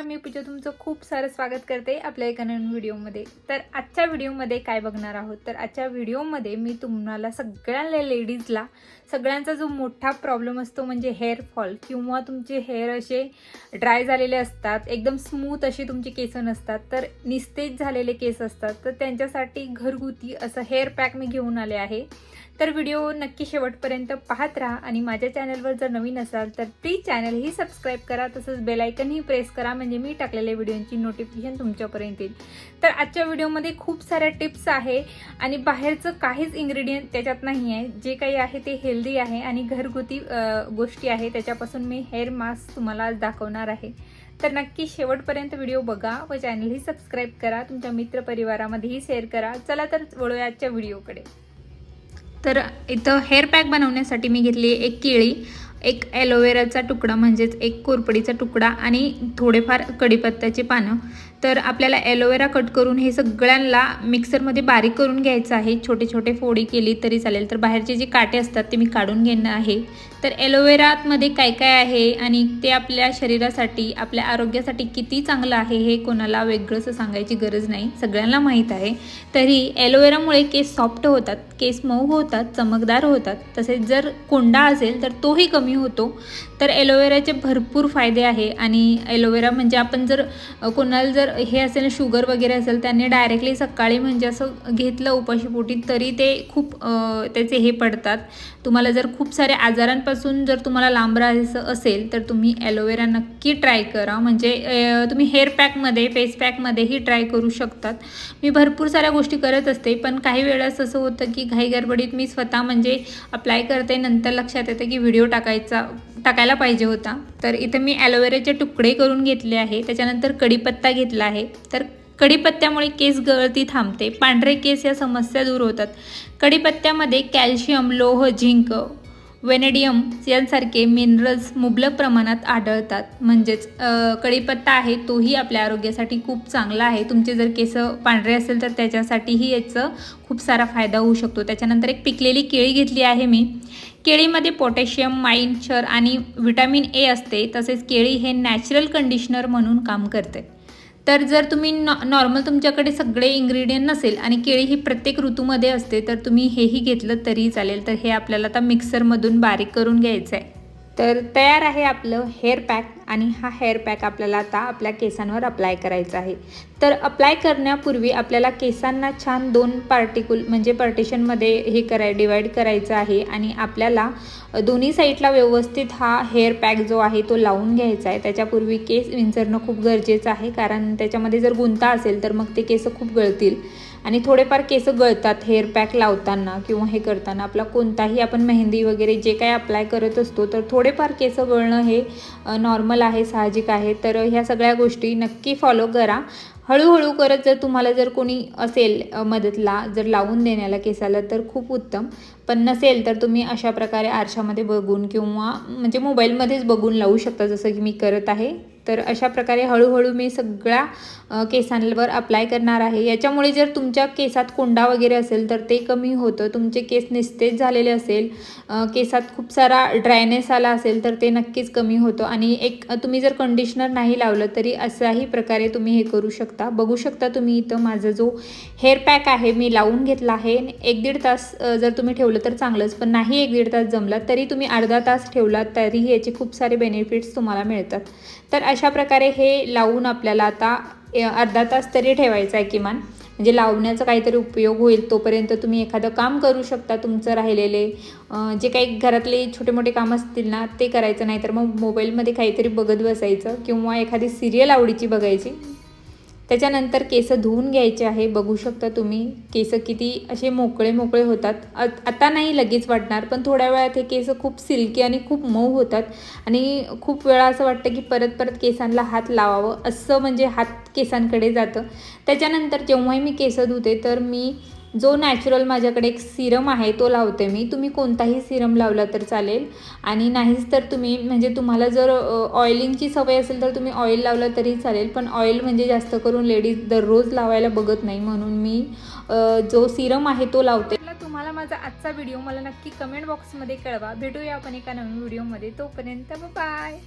मी पूजा तुमचं खूप सारं स्वागत करते आपल्या एका नवीन व्हिडिओमध्ये। तर आजच्या व्हिडिओमध्ये काय बघणार आहोत, तर आजच्या व्हिडिओमध्ये मी तुम्हाला सगळ्या लेडीजला सगळ्यांचा जो मोठा प्रॉब्लेम असतो म्हणजे हेअर फॉल किंवा तुमचे हेअर असे ड्राय झालेले असतात, एकदम स्मूथ अशी तुमची केस नसतात, तर निस्तेज झालेले केस असतात, तर त्यांच्यासाठी घरगुती असं हेअर पॅक मी घेऊन आले आहे। तर व्हिडिओ नक्की शेवटपर्यंत पाहत राहा आणि माझ्या चॅनलवर जर नवीन असाल तर प्लीज चॅनल ही सबस्क्राइब करा, तसंच बेल आयकन ही प्रेस करा म्हणजे मी टाकलेल्या व्हिडिओची नोटिफिकेशन तुमच्यापर्यंत येईल। तर आजच्या व्हिडिओमध्ये खूप साऱ्या टिप्स आहे आणि बाहेरचं काहीच इन्ग्रेडियंट त्याच्यात नाही आहे, जे काही आहे ते हेल्दी आहे आणि घरगुती गोष्टी आहे, त्याच्यापासून मी हेअर मास्क तुम्हाला आज दाखवणार आहे। तर नक्की शेवटपर्यंत व्हिडिओ बघा व चॅनल ही सबस्क्राइब करा, तुमच्या मित्रपरिवारामध्येही शेअर करा। चला तर वळूया आजच्या व्हिडिओकडे। तर इथं हेअर पॅक बनवण्यासाठी मी घेतली एक केळी, एक ॲलोवेराचा तुकडा म्हणजेच एक कोरपडीचा तुकडा आणि थोडेफार कढीपत्त्याची पानं। तर आपल्याला ॲलोवेरा कट करून हे सगळ्यांना मिक्सरमध्ये बारीक करून घ्यायचं आहे, छोटे छोटे फोडी केली तरी चालेल। तर बाहेरचे जे काटे असतात ते मी काढून घेणार आहे। तर ॲलोवेरामध्ये काय काय आहे आणि ते आपल्या शरीरासाठी आपल्या आरोग्यासाठी किती चांगलं आहे हे कोणाला वेगळंच सांगायची गरज नाही, सगळ्यांना माहीत आहे। तरी ॲलोवेरामुळे केस सॉफ्ट होतात, केस मऊ होतात, चमकदार होतात, तसेच जर कोंडा असेल तर तोही कमी होतो। तर ॲलोवेराचे भरपूर फायदे आहे आणि ॲलोवेरा म्हणजे आपण जर कोणाला जर हे असेल शुगर वगैरे असेल त्यांनी डायरेक्टली सकाळी म्हणजे असं घेतलं उपाशीपोटी तरी ते खूप त्याचे हे पडतात। तुम्हाला जर खूप सारे आजारांपासून जर तुम्हाला लांब राहायचं असेल तर तुम्ही ॲलोवेरा नक्की ट्राय करा, म्हणजे तुम्ही हेअर पॅकमध्ये फेस पॅकमध्येही ट्राय करू शकतात। मी भरपूर साऱ्या गोष्टी करत असते, पण काही वेळेस असं होतं की घाई गडबडीत मी स्वतः म्हणजे अप्लाय करते, नंतर लक्षात येतं की व्हिडिओ टाकायला पाहिजे होता। तर इथं मी ॲलोवेराचे तुकडे करून घेतले आहे, त्याच्यानंतर कढीपत्ता घेतला आहे। तर कढीपत्त्यामुळे केस गळती थांबते, पांढरे केस या समस्या दूर होतात। कढीपत्त्यामध्ये कॅल्शियम, लोह, झिंक, वेनेडियम यांसारखे मिनरल्स मुबलक प्रमाणात आढळतात, म्हणजेच कढीपत्ता आहे तोही आपल्या आरोग्यासाठी खूप चांगला आहे। तुमचे जर केस पांढरे असेल तर त्याच्यासाठीही याचं खूप सारा फायदा होऊ शकतो। त्याच्यानंतर एक पिकलेली केळी घेतली आहे मी। केळीमध्ये पोटॅशियम, माइन, क्षार आणि व्हिटॅमिन ए असते, तसेच केळी हे नॅचरल कंडिशनर म्हणून काम करते। तर जर तुम्ही नॉर्मल तुमच्याकडे सगळे इन्ग्रेडियंट नसेल आणि केळी ही प्रत्येक ऋतूमध्ये असते तर तुम्ही हेही घेतलं तरी चालेल। तर हे आपल्याला आता मिक्सरमधून बारीक करून घ्यायचं आहे। तर तयार आहे आपलं हेअर पॅक आणि हा हेअर पॅक आपल्याला आता आपल्या केसांवर अप्लाय करायचा आहे। तर अप्लाय करण्यापूर्वी आपल्याला केसांना छान दोन पार्टिशनमध्ये हे डिवाईड करायचं आहे आणि आपल्याला दोन्ही साईडला व्यवस्थित हा हेअर पॅक जो आहे तो लावून घ्यायचा आहे। त्याच्यापूर्वी केस विंचरणं खूप गरजेचं आहे, कारण त्याच्यामध्ये जर गुंता असेल तर मग ते केस खूप गळतील आणि थोडेफार केस गळतात हेअर पॅक लावताना किंवा हे करताना। आपला कोणताही आपण मेहंदी वगैरे जे काही अप्लाय करत असतो तर थोडेफार केस गळणं हे नॉर्मल आहे, साहजिक आहे। तर ह्या सगळ्या गोष्टी नक्की फॉलो करा। हळूहळू करत जर तुम्हाला जर कोणी असेल मदतला जर लावून देण्याला केसाला तर खूप उत्तम, पण नसेल तर तुम्ही अशा प्रकारे आरशामध्ये बघून किंवा म्हणजे मोबाईलमध्येच बघून लावू शकता, जसं की मी करत आहे। तर अशा प्रकारे हळूहळू मी सगळ्या केसांवर अप्लाय करणार आहे। याच्यामुळे जर तुमच्या केसात कोंडा वगैरे असेल तर ते कमी होतं, तुमचे केस निस्तेज झालेले असेल, केसात खूप सारा ड्रायनेस आला असेल तर ते नक्कीच कमी होतं। आणि एक तुम्ही जर कंडिशनर नाही लावलं तरी अशाही प्रकारे तुम्ही हे करू शकता। बघू शकता तुम्ही इथं माझा जो हेअर पॅक आहे मी लावून घेतला आहे। 1-1.5 तास जर तुम्ही ठेवलं तर चांगलंच, पण नाही 1-1.5 तास जमला तरी तुम्ही अर्धा तास ठेवलात तरीही याचे खूप सारे बेनिफिट्स तुम्हाला मिळतात। तर अशा प्रकारे हे लावून आपल्याला आता अर्धा तास तरी ठेवायचं आहे किमान, म्हणजे लावण्याचा काहीतरी उपयोग होईल तोपर्यंत तुम्ही एखादं काम करू शकता। तुमचं राहिलेले जे काही घरातले छोटे मोठे काम असतील ना ते करायचं, नाही तर मग मोबाईलमध्ये काहीतरी बघत बसायचं किंवा एखादी सिरियल आवडीची बघायची। त्याच्यानंतर केस धुवून घ्यायचे आहे. बघू शकता तुम्ही केस किती असे मोकळे मोकळे होतात. आता नाही लगेच वाटणार, पण थोड्या वेळात हे केस खूप सिल्की आणि खूप मऊ होतात आणि खूप वेळा असं वाटतं की परत परत केसांना हात लावावं, असं म्हणजे हात केसांकडे जातं. त्याच्यानंतर जेव्हाही मी केस धुते तर मी जो नॅचरल माझ्याकडे एक सिरम आहे तो लावते मी. तुम्ही कोणताही सिरम लावला तर चालेल आणि नाहीच तर तुम्ही म्हणजे तुम्हाला जर ऑइलिंगची सवय असेल तर तुम्ही ऑइल लावलं तरी चालेल, पण ऑइल म्हणजे जास्त करून लेडीज दररोज लावायला बघत नाही, म्हणून मी जो सिरम आहे तो लावते. तुम्हाला माझा आजचा व्हिडिओ मला नक्की कमेंट बॉक्समध्ये कळवा. भेटूया आपण एका नवीन व्हिडिओमध्ये. तोपर्यंत बाय.